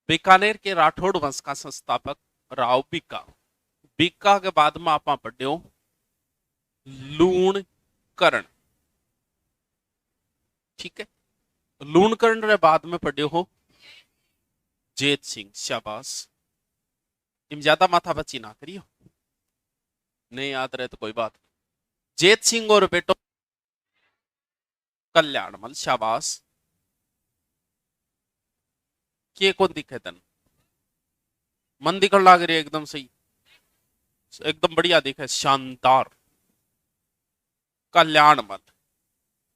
बीकानेर के राठौड़ वंश का संस्थापक राव बीका। बीका के बाद में आप पढ़ो लूणकरण। ठीक है, लूणकरण रे बाद में पढ़ो हो जेत सिंह। शाबाश, इम ज्यादा माथा बची ना करियो, नहीं याद रहे तो कोई बात नहीं। जेत सिंह और बेटो कल्याणमल। शाबाश, के कौन दिखे तन मन दिखण लाग रही है, एकदम सही, एकदम बढ़िया दिखे, शानदार। कल्याणमल,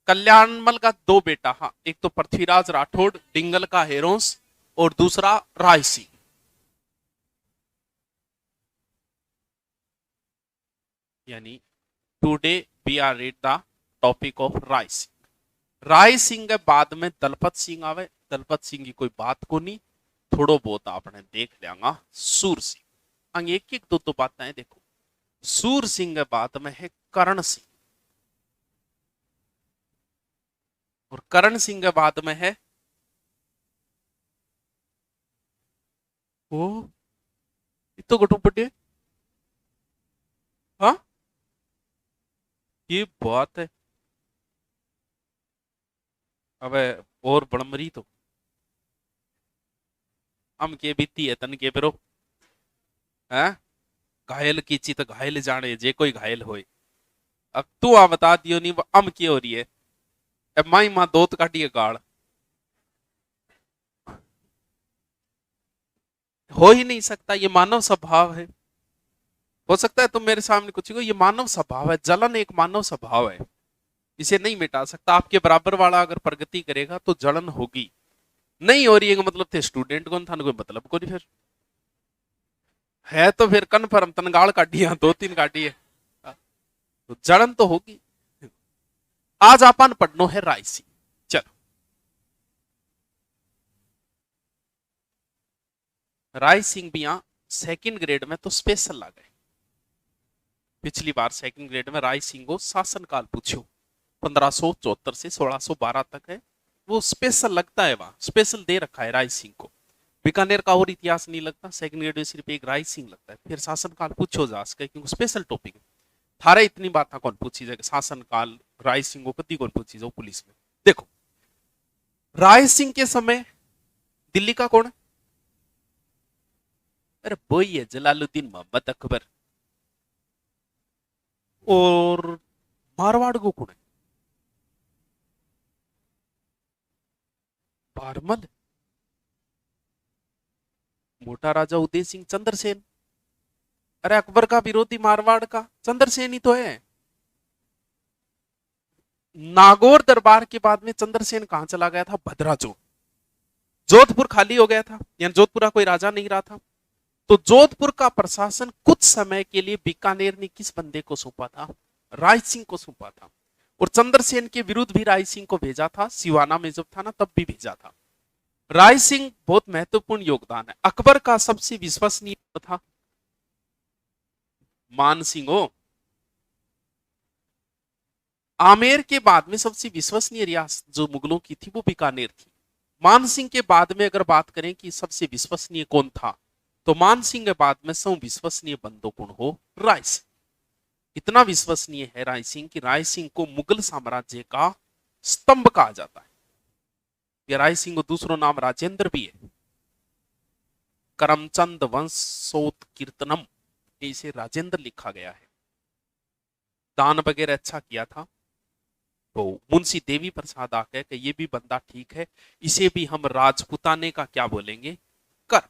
कल्याणमल का दो बेटा, हाँ, एक तो पृथ्वीराज राठौड़ डिंगल का हेरोंस और दूसरा राय सिंह। यानी today we are read the topic of Rai Singh. Rai Singh के बाद में दलपत सिंह आवे। दलपत सिंह की कोई बात को नहीं, थोड़ो बहुत आपने देख लिया। सूर सिंह, एक एक दो दो बातें देखो। सूर सिंह के बाद में है करण सिंह, और करण सिंह के बाद में है वो, तो गटू पटे। हाँ, ये बात है। अब और बड़मरी तो हम के बीती है तन के बिरो है। घायल की ची तो घायल जाने जे कोई घायल होए। अब तू आ बता दियो नहीं वो अम की हो रही है। अब माई माँ दोत काटी है गाड़, हो ही नहीं सकता, ये मानव स्वभाव है। हो सकता है तुम मेरे सामने कुछ को, ये मानव स्वभाव है, जलन एक मानव स्वभाव है, इसे नहीं मिटा सकता। आपके बराबर वाला अगर प्रगति करेगा तो जलन होगी। नहीं हो रही है मतलब थे स्टूडेंट कौन था, कोई मतलब को नहीं। फिर है तो फिर कन्फर्म तनगाड़ काटी है, दो तीन काटी है, तो जलन तो होगी। आज अपन पढ़नो है रायसी। चलो, राय सिंह भी यहाँ सेकंड ग्रेड में तो स्पेशल ला गए। पिछली बार सेकंड ग्रेड में राय सिंह को शासनकाल पूछो, 1574 से 1612 तक है, वो स्पेशल लगता है, वहां स्पेशल दे रखा है राय सिंह को। बीकानेर का और इतिहास नहीं लगता, सेकंड ग्रेड में सिर्फ एक राय सिंह लगता है। फिर शासनकाल पूछो जा सके, क्योंकि स्पेशल टॉपिक है। थारे इतनी बात कौन पूछी जाए, शासनकाल राय सिंह को कति कौन पूछी जाओ पुलिस में। देखो, राय सिंह के समय दिल्ली का कौन है? अरे वो ही है जलालुद्दीन मोहम्मद अकबर। और मारवाड़ को कौन है? बारमल, मोटा राजा उदय सिंह चंद्रसेन। अरे अकबर का विरोधी मारवाड़ का चंद्रसेन ही तो है। नागौर दरबार के बाद में चंद्रसेन कहां चला गया था? भद्राचोट। जोधपुर खाली हो गया था, यानी जोधपुर का कोई राजा नहीं रहा था, तो जोधपुर का प्रशासन कुछ समय के लिए बीकानेर ने किस बंदे को सौंपा था? राय सिंह को सौंपा था। और चंद्रसेन के विरुद्ध भी राय सिंह को भेजा था, सिवाना में जब था ना तब भी भेजा था। राय सिंह बहुत महत्वपूर्ण योगदान है। अकबर का सबसे विश्वसनीय था मान सिंह हो। आमेर के बाद में सबसे विश्वसनीय रियासत जो मुगलों की थी वो बीकानेर थी। मान सिंह के बाद में अगर बात करें कि सबसे विश्वसनीय कौन था, तो मान सिंह के बाद में सौ विश्वसनीय बंदो कौन हो? राय सिंह। इतना विश्वसनीय है राय सिंह कि राय सिंह को मुगल साम्राज्य का स्तंभ कहा जाता है। ये राय सिंह को दूसरा नाम राजेंद्र भी है। करमचंद वंशोत कीर्तनम, इसे राजेंद्र लिखा गया है। दान वगैरह अच्छा किया था। तो मुंशी देवी प्रसाद आके कि ये भी बंदा ठीक है, इसे भी हम राजपुताने का क्या बोलेंगे? कर।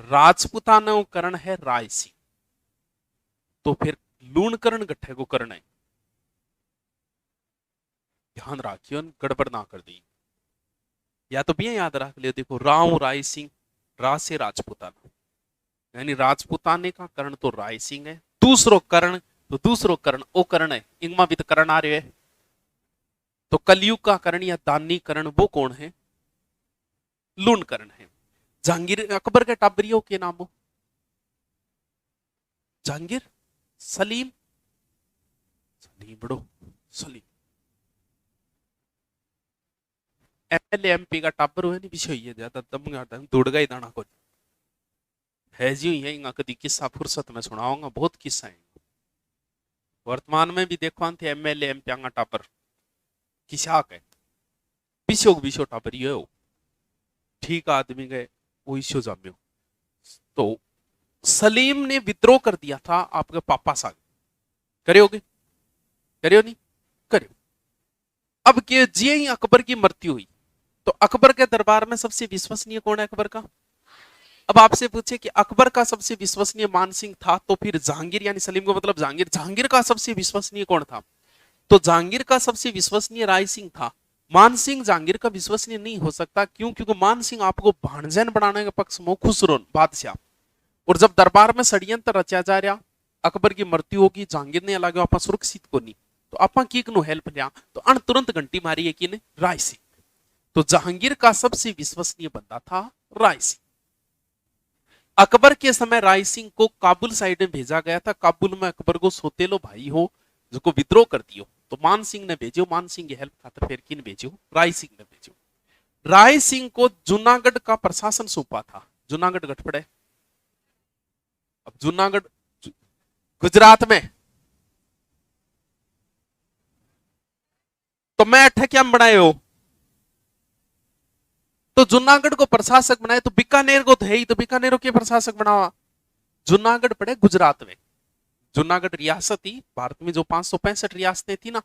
राजपुताना करण है राय सिंह। तो फिर लूणकरण गठे को करण है, ध्यान राखियो गड़बड़ ना कर दी। या तो भी याद रख लियो, देखो राव राय सिंह, रा से राजपुताना, यानी राजपुताने का कर्ण तो राय सिंह है। दूसरो कर्ण, तो दूसरो कर्ण ओ कर्ण है, इनमें भी तो कर्ण आ रहे है। तो कलयुग का कर्ण या दानी कर्ण वो कौन है? लूण कर्ण है। जहांगीर अकबर के टाबरियों के नाम हो? जहांगीर, सलीम, सलीम बड़ो, सलीम, एमएलए एमपी का टाबर हुआ नहीं विषय ये ज्यादा दम गाता दौड़ गई दाना को है जी है इंगा कदी किस्सा फुर्सत में सुनाऊंगा बहुत किस्सा है वर्तमान में भी देखो थे एमएलए एमपी का टाबर किसाक है विषो विषो टाबर ये हो ठीक आदमी गए वो इश्यो जाम्यो तो सलीम ने विद्रोह कर दिया था आपके पापा साथ करियोगे करियो नहीं करियो अब के जी ही अकबर की मृत्यु हुई तो अकबर के दरबार में सबसे विश्वसनीय कौन है अकबर का अब आपसे पूछे कि अकबर का सबसे विश्वसनीय मान सिंह था तो फिर जहांगीर यानी सलीम को मतलब जहांगीर जहांगीर का सबसे विश्वसनीय कौन था तो जहांगीर का सबसे विश्वसनीय राय सिंह था मान सिंह जहांगीर का विश्वसनीय नहीं हो सकता क्यों क्योंकि मान सिंह आपको भाणजन बनाने के पक्ष में खुसरो बादशाह और जब दरबार में षड्यंत्र रचा जा रहा अकबर की मृत्यु होगी जहांगीर ने अलग आप सुरक्षित को नहीं तो आप की हेल्प लिया तो अन तुरंत घंटी मारी है कि राय सिंह तो जहांगीर का सबसे विश्वसनीय बंदा था राय सिंह अकबर के समय राय सिंह को काबुल साइड में भेजा गया था काबुल में अकबर को सोतेलो भाई हो जो विद्रोह कर दियो तो मान सिंह ने भेजो मान सिंह की हेल्प खातर फिर किन भेजो राय सिंह ने भेजो राय सिंह को जूनागढ़ का प्रशासन सौंपा था जूनागढ़ गठ पड़े अब जूनागढ़ गुजरात में तो मैं अठ क्या बनाए हो तो जूनागढ़ को प्रशासक बनाए तो बीकानेर को तो है ही तो बीकानेर के प्रशासक बनावा जूनागढ़ पड़े गुजरात में जूनागढ़ रियासत थी भारत में जो 565 रियासतें थी ना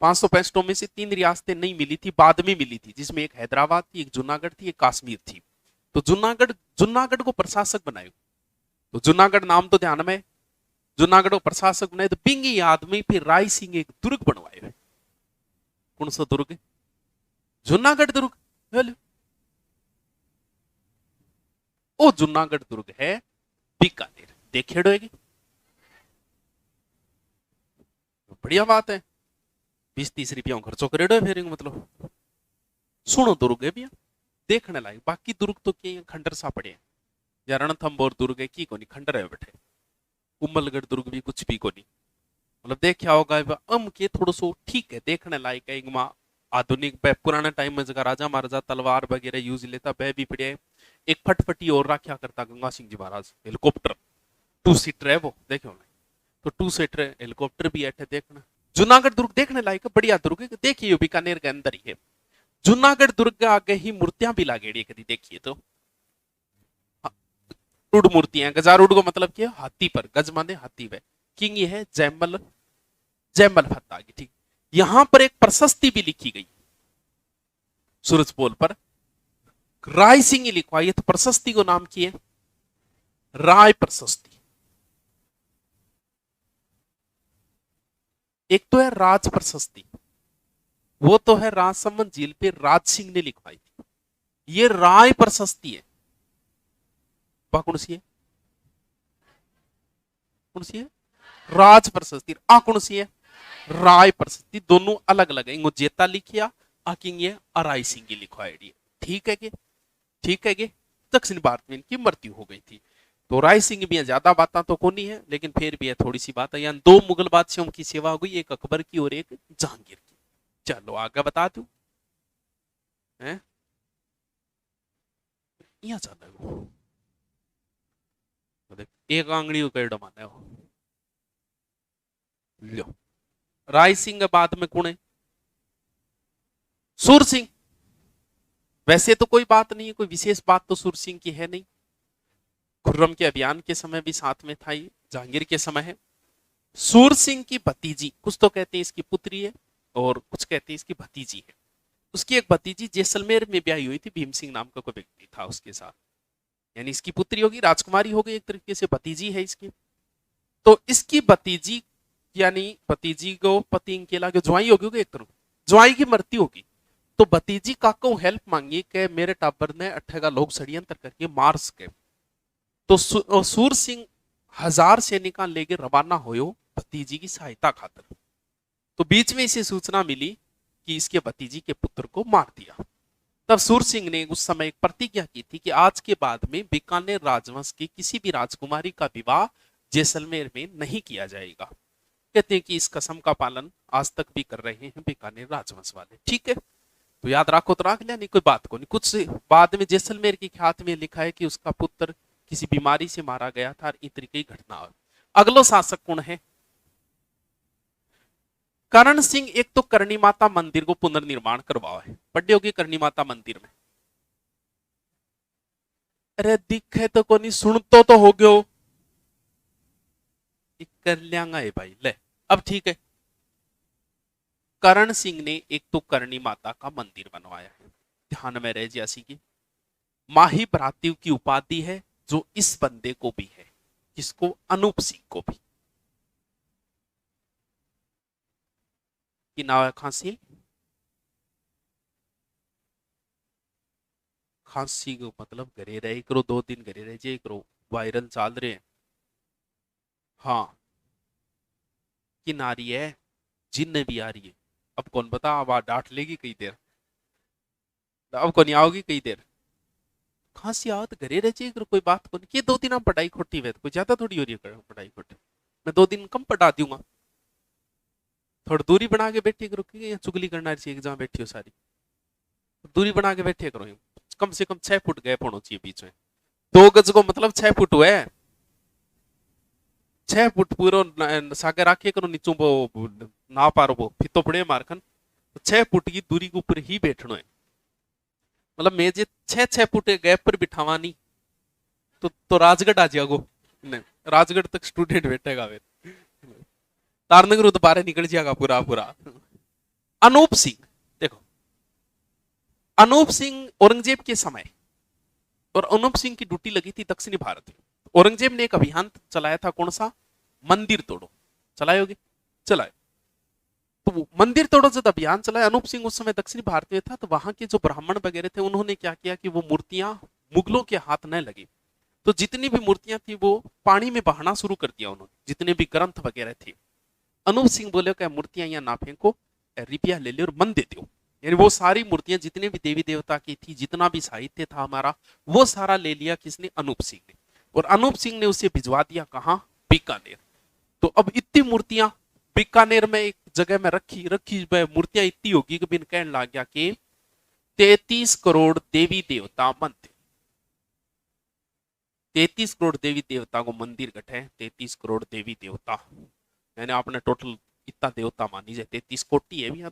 565 में से 3 रियासतें नहीं मिली थी बाद में मिली थी जिसमें एक हैदराबाद थी एक जूनागढ़ थी एक कश्मीर थी तो जूनागढ़ को प्रशासक बनाए तो जूनागढ़ नाम तो ध्यान में जूनागढ़ को प्रशासक बनाए तो पिंगी याद में फिर राय सिंह एक दुर्ग बनवाए कौन सा दुर्ग जूनागढ़ दुर्ग ओ जूनागढ़ दुर्ग है बीकानेर देखेड़ोगी बढ़िया बात है 20-30 रुपया खर्चो करेडो फिर मतलब सुनो दुर्ग है भैया देखने लायक बाकी दुर्ग तो क्या खंडर सा पड़े या रणथंबोर दुर्ग है की कोनी खंडर है बैठे कुम्भलगढ़ दुर्ग भी कुछ भी कोनी मतलब देखा होगा अम के थोड़ा सो ठीक है देखने लायक है आधुनिक पुराने टाइम में जगह राजा महाराजा तलवार वगैरह यूज लेता वह भी पड़े एक फटफटी और रखा करता गंगा सिंह जी महाराज हेलीकॉप्टर 2 सीटर है वो देखो तो 2 सीटर हेलीकॉप्टर भी है देखना जूनागढ़ दुर्ग देखने लायक बढ़िया दुर्ग है देखिए बीकानेर के अंदर ही है जूनागढ़ दुर्ग के आगे ही मूर्तियां भी लागेड़ी कभी देखिए तो रुड मूर्तियां गजारुड को मतलब क्या हाथी पर गज माने हाथी पे किंग ये है जैमल जैमल फत्ता की ठीक यहां पर एक प्रशस्ति भी लिखी गई सूरजपोल पर राय सिंह ही लिखवाई है तो प्रशस्ति को नाम किए राय प्रशस्ति एक तो है राज प्रशस्ति वो तो है राजसमंद झील पे राज सिंह ने लिखवाई थी ये राय प्रशस्ति है कौन सी है कौन सी है राज प्रशस्ति कौन सी है राय प्रशस्ति दोनों अलग अलग है इनको जेता लिखिया आकिंग ये राय सिंह की लिखवाई ठीक है कि दक्षिण भारत में इनकी मृत्यु हो गई थी तो राय सिंह भी ज्यादा बातें तो कोनी है लेकिन फिर भी है थोड़ी सी बात है यहाँ 2 मुगल बादशाहों की सेवा हो गई एक अकबर की और एक जहांगीर की चलो आगे बता दू यहाँ चलो एक आंगड़ी को कई माने हो लो राय सिंह बाद में कौन है सूर सिंह वैसे तो कोई बात नहीं है कोई विशेष बात तो सूर सिंह की है नहीं खुर्रम के अभियान के समय भी साथ में था ये जहांगीर के समय है सूर सिंह की भतीजी कुछ तो कहते हैं इसकी पुत्री है और कुछ कहते हैं इसकी भतीजी है उसकी एक भतीजी जैसलमेर में ब्याही हुई थी भीम सिंह नाम का कोई व्यक्ति था उसके साथ यानी इसकी पुत्री होगी राजकुमारी हो गई एक तरीके से भतीजी है इसकी तो इसकी भतीजी यानी भतीजी को पति इनके लागे ज्वाई होगी एक तरह ज्वाई की मृत्यु होगी तो भतीजी काको हेल्प मांगी कि मेरे टाबर ने अठेगा लोग षड्यंत्र करके मार सके तो सूर सिंह 1000 सैनिक लेके रवाना होयो भतीजी की सहायता खातर तो बीच में इसे सूचना मिली कि इसके भतीजी के पुत्र को मार दिया तब सूर सिंह ने उस समय एक प्रतिज्ञा की थी कि आज के बाद में बीकानेर राजवंश की किसी भी राजकुमारी का विवाह जैसलमेर में नहीं किया जाएगा कहते हैं कि इस कसम का पालन आज तक भी कर रहे हैं बीकानेर राजवंश वाले ठीक है तो याद रखो तो रख लिया, नहीं कोई बात को नहीं। कुछ बाद में जैसलमेर की ख्यात में लिखा है कि उसका पुत्र किसी बीमारी से मारा गया था, इस तरीके की घटना है। अगलो शासक कौन है? करण सिंह। एक तो करणी माता मंदिर को पुनर्निर्माण करवाओ है, पढ़ी होगी करणी माता मंदिर में। अरे दिखे तो कोनी, सुनतो तो हो गयो, कर लियांगा है भाई ले। अब ठीक है, करण सिंह ने एक तो करणी माता का मंदिर बनवाया है, ध्यान में रहे जैसी की माही भ्रातृ की उपाधि है जो इस बंदे को भी है, किसको? अनूप सिंह को भी। की नाम है खांसी, खांसी को मतलब घरे रहे करो, 2 दिन घरे रह जे करो, वायरल चल रहे हैं। हाँ, कि नारी है, जिन्न भी आ रही है। अब कौन बता, अब डांट लेगी कई देर, अब कौन आओगी कई देर। खांसी आओ तो घरे रह जाए, कोई बात को नहीं। ये 2 दिन हम पढ़ाई खोटी हुए कोई ज्यादा थोड़ी हो रही है पढ़ाई खोटी। मैं 2 दिन कम पढ़ा दूंगा, थोड़ी दूरी बना के बैठी करो, क्योंकि यहाँ चुगली करना चाहिए जहां बैठी हो सारी, दूरी बना के बैठे करो। कम से कम 6 फुट गैप होना चाहिए बीच में, 2 गज को मतलब 6 फुट हुआ है, 6 फुट पूरा सागे राखे करो नीचू वो ना पारो वो फिर तो पड़े मारखन, 6 फुट की दूरी के ऊपर ही बैठना है। मतलब मैं जे 6 6 फुट गैप पर बिठावा नहीं तो राजगढ़ आ जाओ, नहीं राजगढ़ तक स्टूडेंट बैठेगा फिर, तारनगर तो बाहर निकल जाएगा पूरा पूरा। अनूप सिंह, देखो अनूप सिंह औरंगजेब के समय, और अनूप सिंह की ड्यूटी लगी थी दक्षिणी भारत में। औरंगजेब ने एक अभियान चलाया था, कौन सा? मंदिर तोड़ो, चलाए होगे, चलाए। तो वो मंदिर तोड़ो जब अभियान चलाया, अनूप सिंह उस समय दक्षिणी भारत में था, तो वहां के जो ब्राह्मण वगैरह थे उन्होंने क्या किया कि वो मूर्तियां मुगलों के हाथ न लगी, तो जितनी भी मूर्तियां थी वो पानी में बहाना शुरू कर दिया उन्होंने, जितने भी ग्रंथ वगैरह थे। अनूप सिंह बोले कि मूर्तियां यहाँ ना फेंको, रुपया ले लो और मन दे दो। यानी वो सारी मूर्तियां जितने भी देवी देवता की थी, जितना भी साहित्य था हमारा, वो सारा ले लिया किसने? अनूप सिंह ने। और अनूप सिंह ने उसे भिजवा दिया कहाँ? बीकानेर। तो अब इतनी मूर्तियां बीकानेर में एक जगह में रखी रखी मूर्तियां इतनी होगी कि बिन कहने लग गया कि 33 करोड़ देवी देवता मनते, 33 करोड़ देवी देवता को मंदिर गठे, 33 करोड़ देवी देवता, यानी आपने टोटल इतना देवता मानी जाए, 33 कोटि है भी यहाँ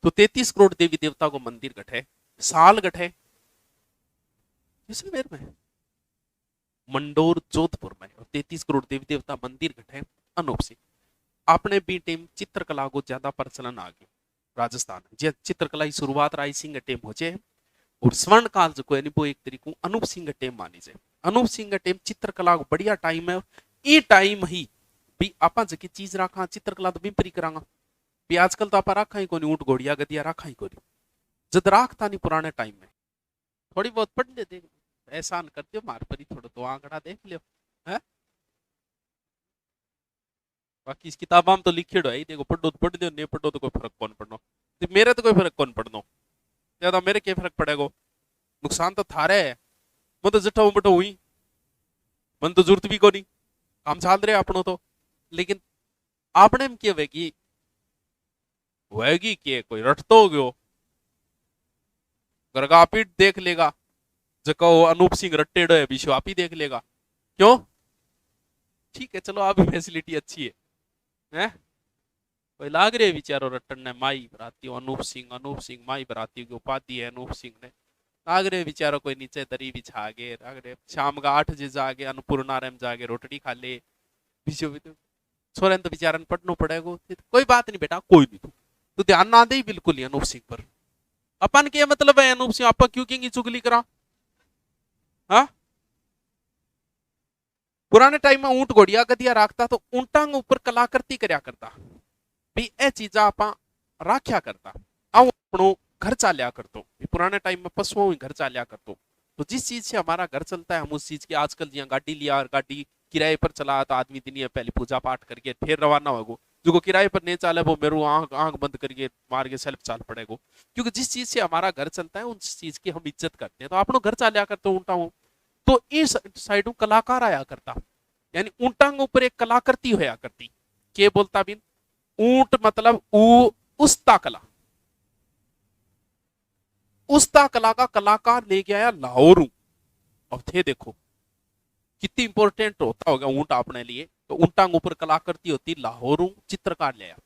तो 33 करोड़ देवी देवता को मंदिर गठे। साल गठे जैसलमेर में, मंडोर जोधपुर में, और 33 करोड़ देवी देवता मंदिर गठे। अनूप सिंह आपने भी टीम चित्रकला को ज्यादा प्रचलन आ गया राजस्थान जे चित्रकला की शुरुआत राय सिंह टेम हो जाए, और स्वर्ण काल जो है वो एक तरीको अनूप सिंह टेम मानी जाए। अनूप सिंह टेम चित्रकला को बढ़िया टाइम है, ये टाइम ही भी आप जकी चीज रखा चित्रकला तो बिम्परी करांगा भी, आजकल तो आप रखा ही कोनी, ऊंट घोड़िया गदिया रखा ही कोनी, जद राखता नहीं पुराने टाइम में। थोड़ी बहुत पढ़ ले, देख एहसान करते हो मार परी, थोड़ा तो आंकड़ा देख लियो है। बाकी इस किताबा में तो लिखे है, देखो पढ़ो तो पढ़ दो, नहीं पढ़ो तो कोई फर्क कौन पड़नो, मेरे तो कोई फर्क कौन पड़नो, ज्यादा मेरे क्या फर्क पड़ेगा, नुकसान तो थारे है। मैं तो जट्ठा बटो हुई, मन तो जरूरत भी को नहीं, काम चाल रहे अपनों तो। लेकिन आपने में क्या वेगी वेगी के कोई रट तो गयो, गरगापीट देख लेगा, जको अनूप सिंह रट्टेडो है विश्व आप ही देख लेगा, क्यों? ठीक है चलो, आप फैसिलिटी अच्छी है कोई लाग रहे विचारो रटन ने, माई बराती अनूप सिंह माई बराती की उपाधि है अनूप सिंह ने, लाग रहे विचारो कोई नीचे दरी बिछा गे, लाग रहे शाम का 8 बजे जागे अन्नपूर्णा रेम जागे रोटड़ी खा ले, विश्व छोरे तो बेचारा पढ़ना पड़ेगा, कोई बात नहीं बेटा, कोई नहीं तू ध्यान ना दे बिल्कुल ही अनूप सिंह पर। अपन के मतलब है अनूप सिंह आपा क्यों की चुगली करा? हाँ, पुराने टाइम में ऊंट घोड़िया गदिया राखता तो ऊंटा ऊपर कलाकृति करया करता भी, ए चीजा आप राख्या करता, आओ अपनो घर चालिया करतो। पुराने टाइम में पशुओं ही घर चालिया करतो, तो जिस चीज से हमारा घर चलता है हम उस चीज की, आजकल जिया गाड़ी लिया और गाड़ी किराए पर चला तो आदमी दिन पहले पूजा पाठ करके फिर रवाना होगो, जो किराए पर नहीं चाले वो मेरे आंख आंख बंद करके मार के सेल्फ चाल पड़ेगा, क्योंकि जिस चीज से हमारा घर चलता है उस चीज की हम इज्जत करते हैं, तो अपनो घर चालिया करते ऊंटा हूं। तो इस साइड कलाकार आया करता, यानी ऊंटा ऊपर एक कलाकृति होया करती, के बोलता बिन ऊंट मतलब उस्ता कला, उस्ता कला का कलाकार ले गया लाहौर। अब थे देखो कितनी इंपॉर्टेंट होता होगा ऊंट अपने लिए। तो ऊंटा के ऊपर कलाकृति होती लाहौर चित्रकार ले आया।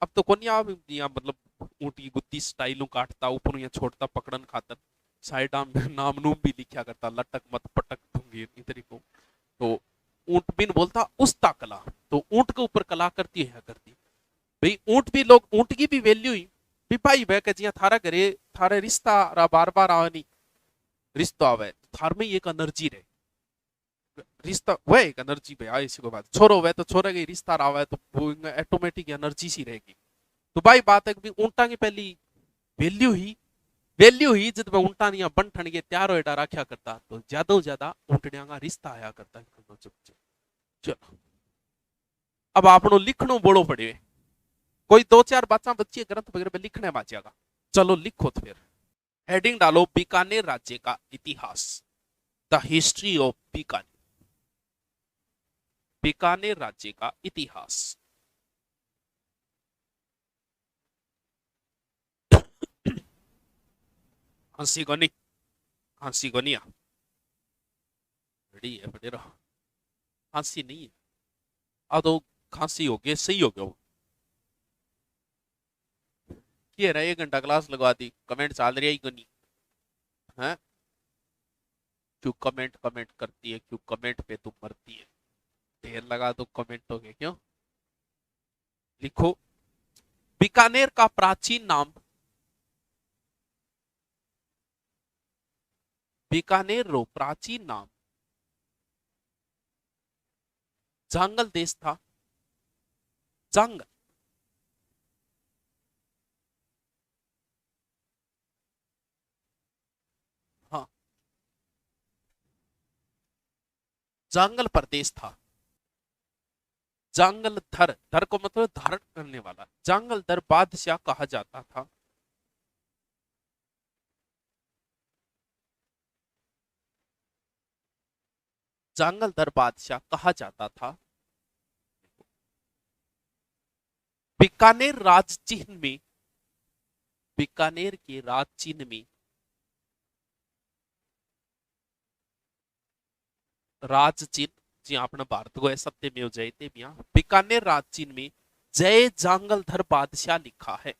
अब तो कौन आप यहाँ मतलब ऊंट की गुत्ती स्टाइलों काटता ऊपर यहाँ छोड़ता पकड़न खातर साइड नाम नूम भी लिखा करता लटक मत पटक दूंगी इधर को। तो ऊंट बिन बोलता उस्ता कला। तो ऊंट के ऊपर कलाकृति है करती भाई। ऊंट भी लोग ऊंट की भी वैल्यू ही भी भाई बह के जिया थारा घरे थारे रिश्ता बार बार आवे नहीं रिश्ता आवे थार में एक एनर्जी रहे रिश्ता वह एक एनर्जी पे आई इसी को बात छोरो वह तो छोरे की रिश्ता रहा है तो वो ऑटोमेटिक एनर्जी सी रहेगी। तो भाई बात है कि ऊंटा की पहली वैल्यू ही जब मैं ऊंटा नहीं बन ठन के तैयार हो रखा करता तो ज्यादा ऊंटनिया का रिश्ता आया करता चलो अब आपनो लिखनो बोलो पड़े कोई दो चार बातें बच्ची ग्रंथ वगैरह पे लिखने बाचेगा। चलो लिखो तो फिर हेडिंग डालो बीकानेर राज्य का इतिहास the history of Bikaner. Bikaner राज्य का इतिहास। हंसी को नहीं हंसी को नहीं है बड़े रहो हंसी नहीं है आ तो खांसी हो गया सही हो गया ये रहा 1 घंटा क्लास लगवा दी कमेंट चल रही है को नहीं है क्यों कमेंट कमेंट करती है क्यों कमेंट पे तुम मरती है ढेर लगा दो कमेंटों के क्यों लिखो बीकानेर का प्राचीन नाम बीकानेर रो प्राचीन नाम जांगल देश था। जांगल हाँ जांगल प्रदेश था। जांगल धर धर को मतलब धारण करने वाला जांगल धर बादशाह कहा जाता था। जांगल धर बादशाह कहा जाता था। बीकानेर राज चिन्ह में बीकानेर के राज चिन्ह में राज चिन्ह जी अपने भारत को सत्य में जय थे बीकानेर राज चिन्ह में जय जांगलधर बादशाह लिखा है।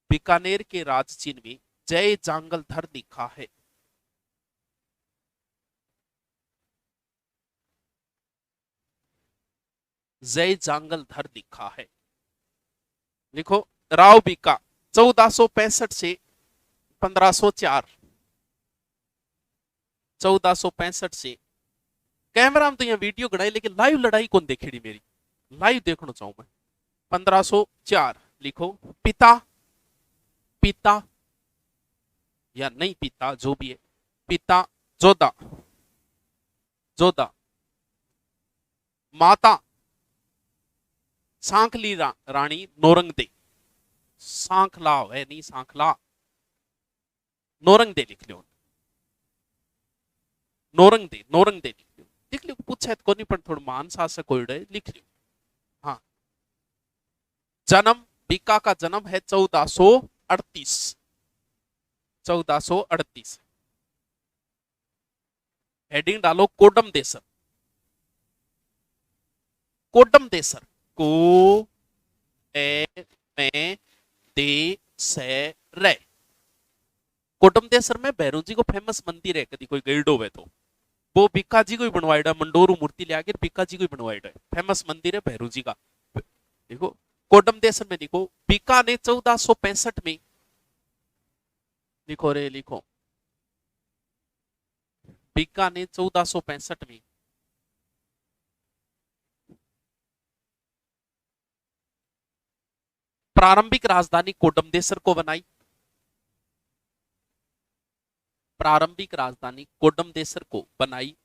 बीकानेर के राज चिन्ह में जय जांगलधर लिखा है। जय जांगलधर लिखा है। लिखो राव बीका 1465 से 1504 1465 से कैमरा में तो यहाँ वीडियो गढ़ाई लेकिन लाइव लड़ाई कौन देखेड़ी मेरी लाइव देखना चाहूं मैं 1504 लिखो पिता पिता या नहीं पिता जो भी है पिता जोधा जोधा माता सांखली रानी नौरंगदे सांखला है नहीं सांखला नौरंगदे लिख लो नौरंगदे नौरंगदे लिख लो लिख लो पूछा है तो नहीं पर थोड़ा मान शासक कोई लिख लो। हाँ जन्म बीका का जन्म है 1438 1438 हेडिंग डालो कोडम देसर कोडम देसर को ए में दे से रे कोडम देसर में भैरू जी को फेमस मंदिर है कभी कोई गईड होवे तो वो बीका जी को ही बनवाइडा मंडोरू मूर्ति ले आके बीका जी को ही बनवाइडा फेमस मंदिर है भैरू जी का। देखो कोडम देसर में देखो बीका ने 1465 में लिखो रे लिखो बीका ने 1465 में प्रारंभिक राजधानी कोडमदेसर को बनाई। प्रारंभिक राजधानी कोडमदेसर को बनाई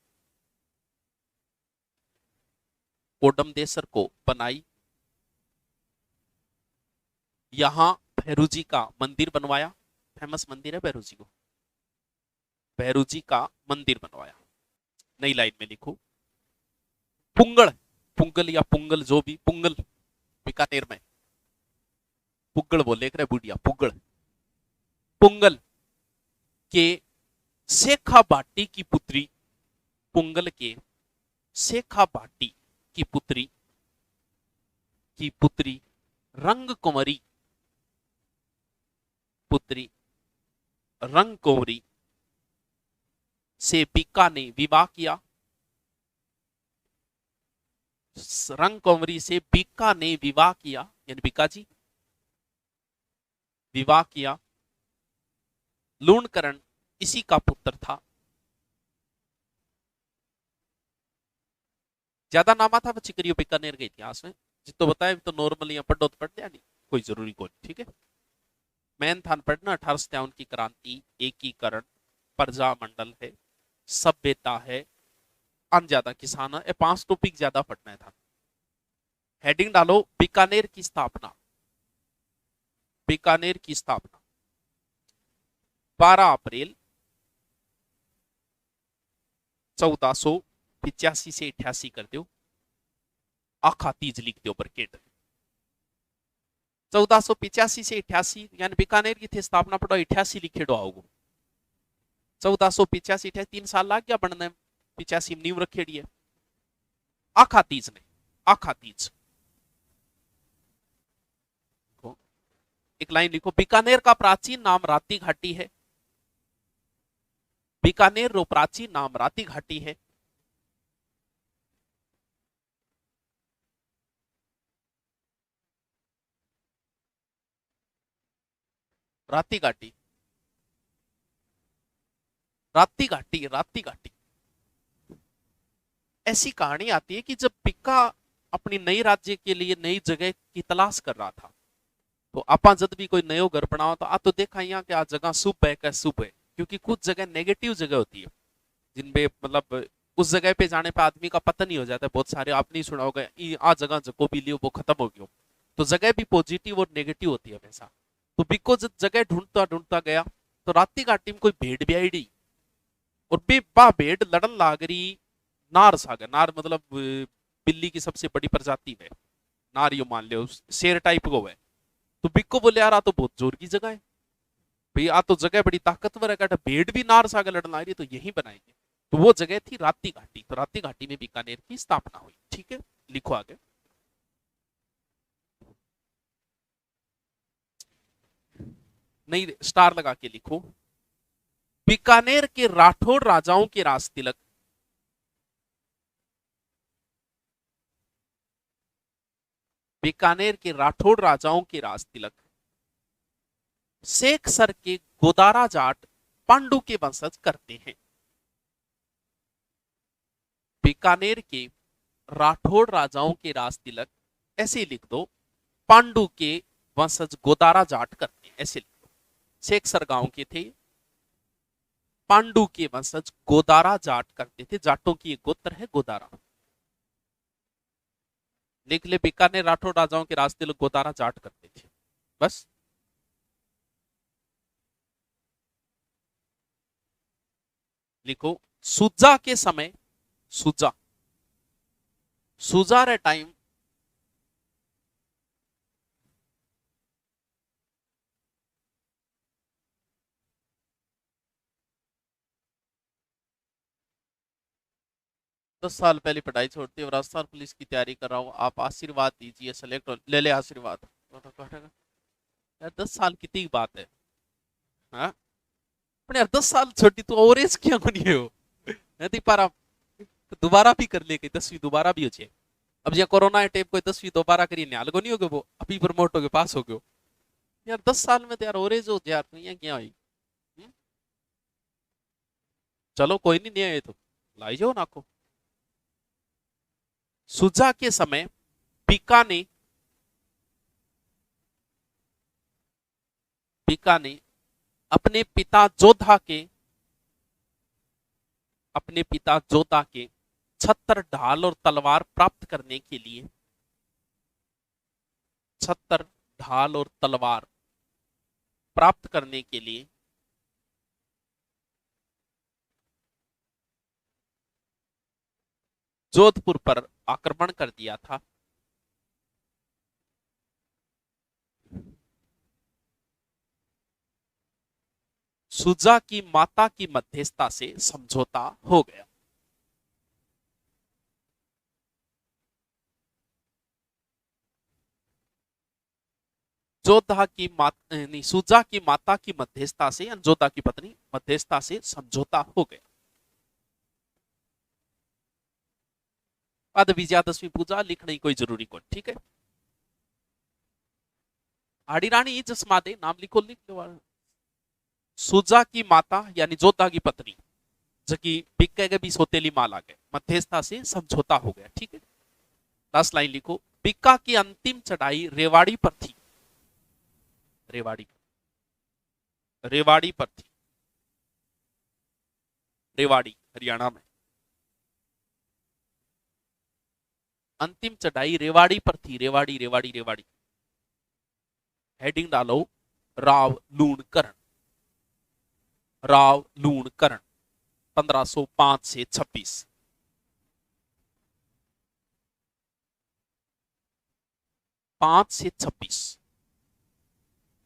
कोडमदेसर को बनाई। यहां भैरू जी का मंदिर बनवाया फेमस मंदिर है भैरू जी को भैरू जी का मंदिर बनवाया। नई लाइन में लिखो पुंगल पुंगल या पुंगल जो भी पुंगल बीकानेर में पुगल बोले बुढ़िया पुगल पुंगल के शेखा भाटी की पुत्री, पुंगल के शेखा भाटी की पुत्री रंग कुंवरी, पुत्री रंग कुंवरी से बीका ने विवाह किया। रंग कुंवरी से बीका ने विवाह किया, यानी बीका जी विवाह किया। लूणकरण इसी का पुत्र था। ज्यादा नामा था बच्ची करियो बीकानेर के इतिहास में, जितो बताया तो नॉर्मली यहाँ पढ़ो तो पढ़ दिया, नहीं कोई जरूरी कोई, ठीक है। मैन थान पढ़ना 1857 की क्रांति, एकीकरण, प्रजामंडल है, सभ्यता है, अन ज्यादा किसान है, 5 टॉपिक ज्यादा पढ़ना है था। हेडिंग डालो बीकानेर की स्थापना। बीकानेर की स्थापना 12 अप्रैल 1485 से 88 कर दो, आखा तीज लिख दो ब्रैकेट। 1485 से 88 यानी बीकानेर की थी स्थापना पढ़ो, 88 लिखे डो आओगे। 1485 3 साल लग गया बनने, 85 नींव रखेड़ी है। आखा तीज ने, आखा तीज एक लाइन लिखो, बीकानेर का प्राचीन नाम राती घाटी है। बीकानेर रो प्राचीन नाम राती घाटी है। राती घाटी, राती घाटी, राती घाटी। ऐसी कहानी आती है कि जब बीका अपनी नई राज्य के लिए नई जगह की तलाश कर रहा था, तो आपा जब भी कोई नयो घर बनाओ तो आ तो देखा यहाँ कि आ जगह शुभ है क्या शुभ है, क्योंकि कुछ जगह नेगेटिव जगह होती है जिनपे मतलब उस जगह पे जाने पे आदमी का पतन ही हो जाता है। बहुत सारे आपने ही सुना होगा आ जगह जको भी लियो वो खत्म हो गयो। तो जगह भी पॉजिटिव और नेगेटिव होती है हमेशा। तो बिको जब जगह ढूंढता ढूंढता गया तो राती घाटी में कोई भेड़ भी आई, और बा भेड़ लड़न लाग रही नार सागर। नार मतलब बिल्ली की सबसे बड़ी प्रजाति है नार, यो मान लो शेर टाइप को है। तो बिक्को बोले यार आ तो बहुत जोर की जगह है भाई, आ तो जगह बड़ी ताकतवर है, कहता भेड़ भी नार सागर लड़ना आ रही है तो यही बनाएंगे। तो वो जगह थी राती घाटी। तो राती घाटी में बीकानेर की स्थापना हुई, ठीक है। लिखो आगे, नहीं स्टार लगा के लिखो। बीकानेर के राठौड़ राजाओं के राज तिलक, बीकानेर के राठौड़ राजाओं के राज तिलक शेख सर के गोदारा जाट पांडु के वंशज करते हैं। बीकानेर के राठौड़ राजाओं के राज तिलक, ऐसे ही लिख दो, पांडु के वंशज गोदारा जाट करते हैं, ऐसे लिख दो। शेख सर गांव के थे, पांडु के वंशज गोदारा जाट करते थे। जाटों की एक गोत्र है गोदारा। लिख ले, बीकानेर राठौड़ राजाओं के राज तिलक गोदारा जाट करते थे, बस। लिखो, सुजा के समय, सुजा, सुजा रे टाइम, दस साल पहले पढ़ाई छोड़ती और राजस्थान पुलिस की तैयारी कर रहा हूँ, आप आशीर्वाद दीजिए, सेलेक्ट ले ले आशीर्वाद। यार 10 साल कितनी बात है, हाँ? पर यार 10 साल छोटी तो और एज क्या बनी हो, नहीं पारा तो दोबारा भी कर ले गई, 10वीं दोबारा भी हो जाए। अब यहाँ कोरोना टेप कोई 10वीं दोबारा करिए न्याल को नहीं हो गए, वो अभी प्रमोट हो गए, पास हो गए यार। 10 साल में तो यार और एज हो यार, यहाँ क्या हुई। चलो कोई नहीं आए तो लाई जाओ ना को। सुजा के समय बीकानेर, बीकानेर अपने पिता जोधा के, अपने पिता जोधा के छत्र ढाल और तलवार प्राप्त करने के लिए, छत्र ढाल और तलवार प्राप्त करने के लिए जोधपुर पर आक्रमण कर दिया था। सुजा की माता की मध्यस्थता से समझौता हो गया। जोधा की माता नहीं, सुजा की माता की मध्यस्थता से, जोधा की पत्नी मध्यस्थता से समझौता हो गया। बाद विजयादशमी पूजा लिखने की कोई जरूरी को, ठीक है। आड़ी रानी जसमादे नाम लिखो, लिख लो। सुजा की माता यानी जोधा की पत्नी जबकि बिक्के के भी सोतेली माल आ गए, मध्यस्थता से समझौता हो गया, ठीक है। लास्ट लाइन लिखो, बिक्का की अंतिम चढ़ाई रेवाड़ी पर थी। रेवाड़ी, रेवाड़ी पर थी। रेवाड़ी हरियाणा में अंतिम चढ़ाई रेवाड़ी पर थी। रेवाड़ी रेवाड़ी रेवाड़ी। हेडिंग डालो, राव लूणकरण। राव लूणकरण 1505 से 26। 5 से 26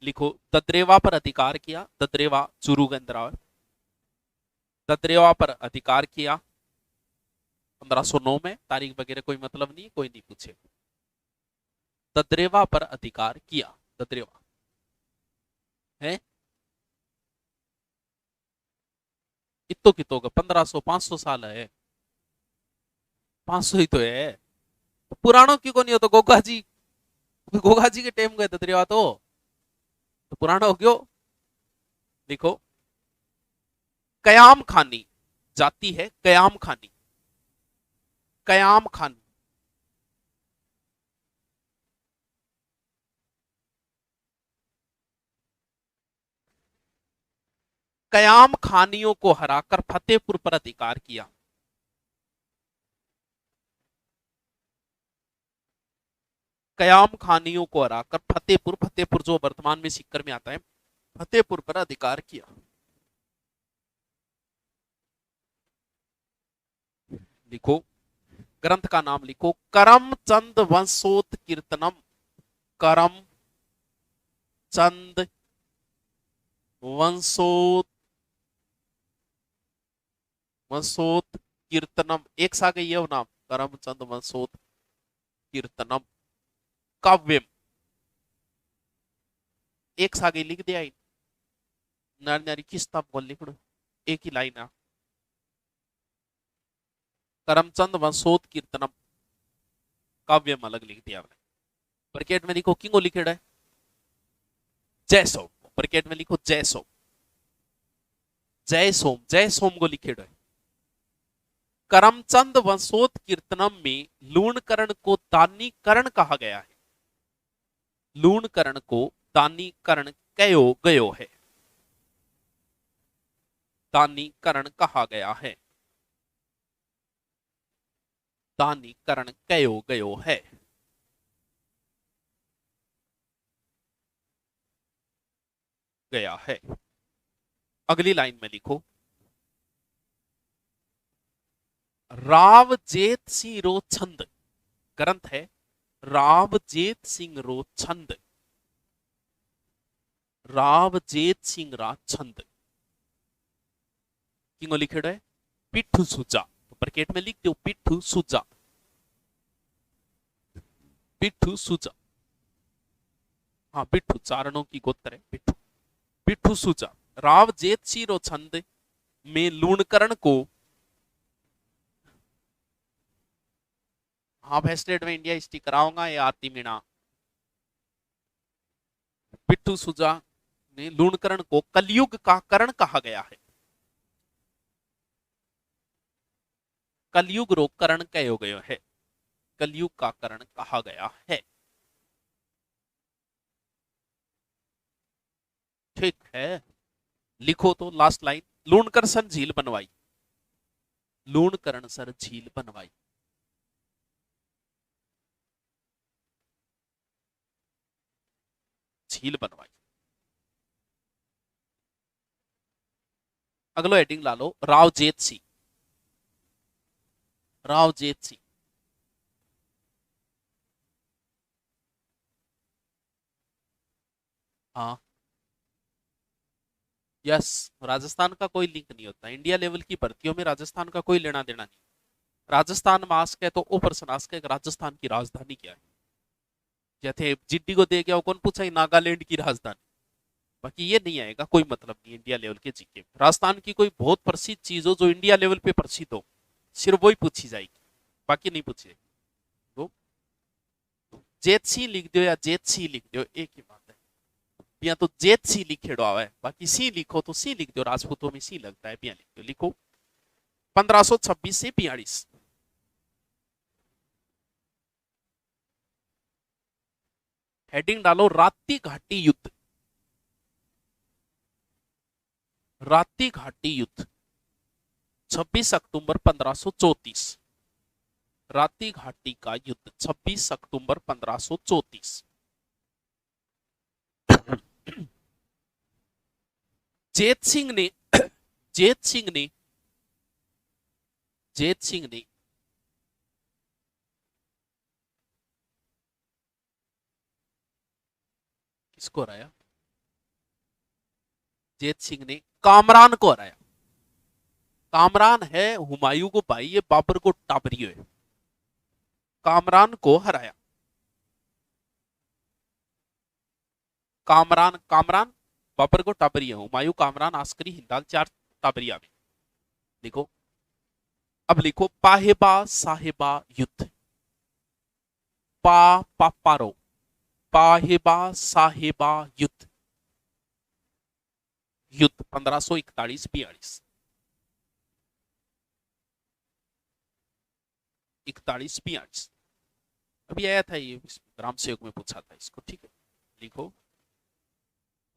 लिखो। ददरेवा पर अधिकार किया। ददरेवा चुरू के अंदर। ददरेवा पर अधिकार किया 1509 में। तारीख वगैरह कोई मतलब नहीं, कोई नहीं पूछेगा। ददरेवा पर अधिकार किया। ददरेवा है कितो कितो का 1500 500 साल है। 500 ही तो है। तो पुराणों क्यों को नहीं हो? तो गोगा जी के टाइम गए ददरेवा तो पुराना हो क्यों? देखो, कयाम खानी जाति है। कयाम खानी, कयाम खानी। कयाम खानियों को हराकर फतेहपुर पर अधिकार किया। कयाम खानियों को हराकर फतेहपुर, फतेहपुर जो वर्तमान में सीकर में आता है, फतेहपुर पर अधिकार किया। लिखो, ग्रंथ का नाम लिखो, करमचंद वंशोत कीर्तनम। करम चंद वंशोत, वंशोत कीर्तनम। एक सा गई है नाम, करमचंद वंशोत कीर्तनम काव्यम। एक सा गई लिख दिया। नारी नारी किस तब बोल लिख, एक ही लाइन है। करमचंद वंशोत कीर्तनम काव्यम अलग लिख दिया। ब्रैकेट में लिखो, किंगो लिखेड़ा है जय सोम। ब्रैकेट में लिखो जय सोम। जय सोम, जय सोम को लिखेड़ा है। करमचंद वंशोत कीर्तनम में लूणकरण को दानीकरण कहा गया है। लूणकरण को दानीकरण कयो गयो है। दानीकरण कहा गया है। दानीकरण कयो गयो है। गया है। अगली लाइन में लिखो, रावजेत सिंह रो छंद। ग्रंथ है रावजेत सिंह रो छंद। रावजेत सिंह रा छंद किंगो लिखेड़ो है पिट्ठू सुजा। तो ब्रैकेट में लिख दो पिट्ठू सुजा। पिट्ठू सुजा, हाँ पिट्ठू चारणों की गोत्र है पिट्ठू। पिट्ठू सुजा रावजेत सिंह रो छंद में लूणकरण को, हाँ वेस्टेड में इंडिया हिस्ट्री कराऊंगा ये आरती मीणा। पिट्ठू सुजा ने लूणकरण को कलयुग का करण कहा गया है। कलयुग रो करण कहो गयो है। कलयुग का करण कहा गया है। ठीक है, लिखो तो लास्ट लाइन, लूणकर सर झील बनवाई। लूणकरण सर झील बनवाई। झील बनवाई। अगलो हेडिंग ला लो, रावजेत सिंह। रावजेत सिंह, हाँ यस, राजस्थान का कोई लिंक नहीं होता इंडिया लेवल की भर्तियों में, राजस्थान का कोई लेना देना नहीं। राजस्थान मास्क है तो ओ प्रश्न आस्क है राजस्थान की राजधानी क्या है। जैसे जीडी को दे गया, वो कौन पूछा नागालैंड की राजधानी। बाकी ये नहीं आएगा, कोई मतलब नहीं इंडिया लेवल के जीके में। राजस्थान की कोई बहुत प्रसिद्ध चीज हो जो इंडिया लेवल पे प्रसिद्ध हो, सिर्फ वही पूछी जाएगी, बाकी नहीं पूछी जाएगी। तो जेत सी लिख दो या जेत सी लिख दो, एक ही बात है। या तो जेत सी लिखेड़ो आवे, बाकी सी लिखो तो सी लिख दो, राजपूतों में सी लगता है, बिया लिख दो, लिखो 1526 से 42। हेडिंग डालो रात्ती घाटी युद्ध। रात्ती घाटी युद्ध 26 अक्टूबर 1534। रात्ती घाटी का युद्ध 26 अक्टूबर 1534। जेत सिंह ने जेत सिंह ने जेत सिंह ने किसको हराया? जेत सिंह ने कामरान को हराया। कामरान है हुमायूं को भाई, ये बाबर को टाबरियो है। कामरान को हराया। कामरान कामरान बाबर को टाबरियो, हुमायूं कामरान आस्करी हिंदाल चार टाबरिया में। देखो, अब लिखो पाहेबा साहेबा युद्ध। पा पापारो, पाहेबा साहेबा युद्ध। युद्ध 1541-42। 41-42 अभी आया था ये, ग्राम सेवक में पूछा था इसको, ठीक है। लिखो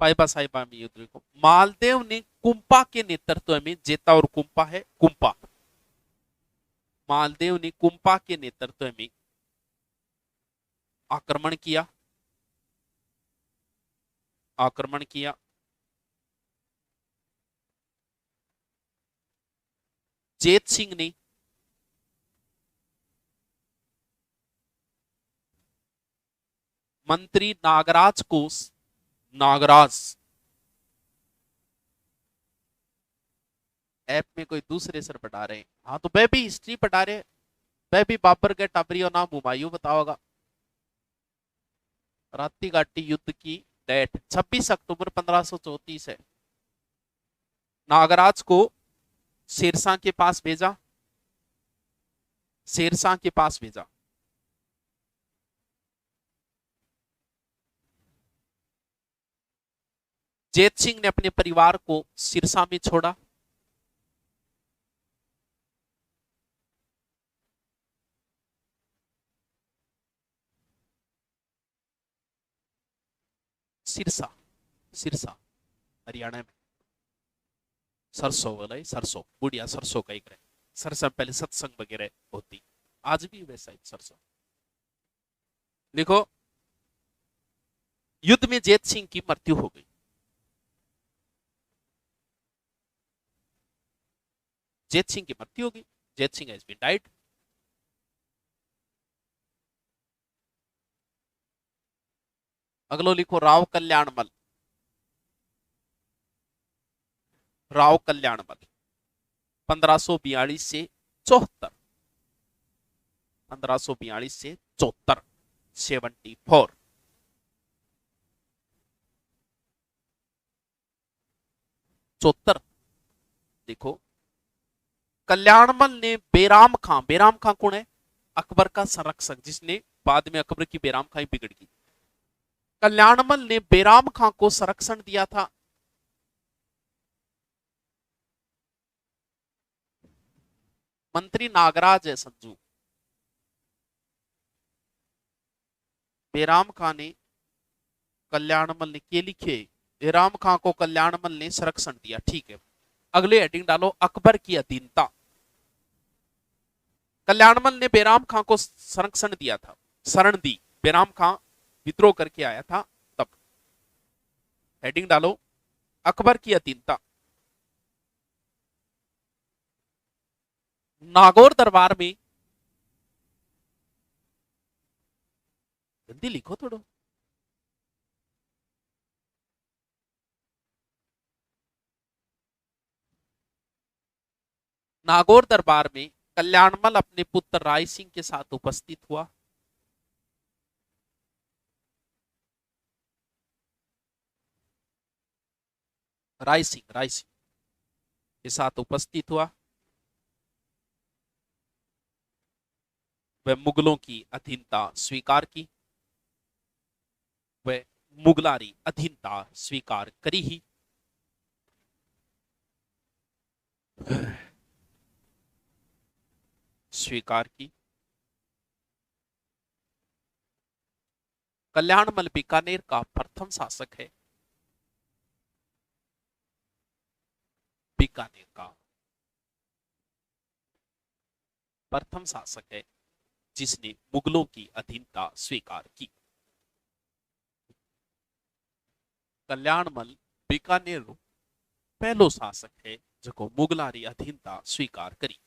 पाइपा साहिबा में युद्ध। लिखो मालदेव ने कुंपा के नेतृत्व में, जेता और कुंपा है, कुंपा, मालदेव ने कुंपा के नेतृत्व में आक्रमण किया। आक्रमण किया। जेत सिंह ने मंत्री नागराज को, नागराज ऐप में कोई दूसरे सर पढ़ा रहे हैं, हाँ तो वह भी हिस्ट्री पढ़ा रहे, वह भी बाबर के टाबरी और नाम हुमायूं बताओगा। रात्ती घाटी युद्ध की डेट 26 अक्टूबर 1534 है। नागराज को शेरशाह के पास भेजा, शेरशाह के पास भेजा। जेत सिंह ने अपने परिवार को सिरसा में छोड़ा। सिरसा, सिरसा हरियाणा में। सरसों वाला, सरसों बुढ़िया सरसों का एक रहे, सरसों पहले सत्संग वगैरह होती, आज भी वैसा ही सरसों। देखो युद्ध में जेत सिंह की मृत्यु हो गई। जेत सिंह की मृत्यु होगी। जेत सिंह हैज बीन डाइड। अगलो लिखो राव कल्याणमल। राव कल्याणमल 1542 से 74। 1542 से 74, 74। चौहत्तर। देखो कल्याणमल ने बेराम खां कौन है? अकबर का संरक्षक, जिसने बाद में अकबर की बेराम खां बिगड़ गई। कल्याणमल ने बेराम खां को संरक्षण दिया था। मंत्री नागराज है संजू। बेराम खां ने, कल्याणमल ने के लिखे, बेराम खां को कल्याणमल ने संरक्षण दिया, ठीक है। अगले हेडिंग डालो अकबर की अधीनता। कल्याणमल ने बेराम खां को संरक्षण दिया था, शरण दी, बेराम खां विद्रोह करके आया था तब। हेडिंग डालो अकबर की अधीनता। नागौर दरबार में, जल्दी लिखो थोड़ा। नागौर दरबार में कल्याणमल अपने पुत्र राय सिंह के साथ उपस्थित हुआ। राय सिंह के साथ उपस्थित हुआ। वह मुगलों की अधीनता स्वीकार की। वह मुगलारी अधीनता स्वीकार करी ही। स्वीकार की। कल्याणमल बीकानेर का प्रथम शासक है। बीकानेर का प्रथम शासक है जिसने मुगलों की अधीनता स्वीकार की। कल्याणमल बीकानेर पहलो शासक है जो मुगलारी अधीनता स्वीकार करी।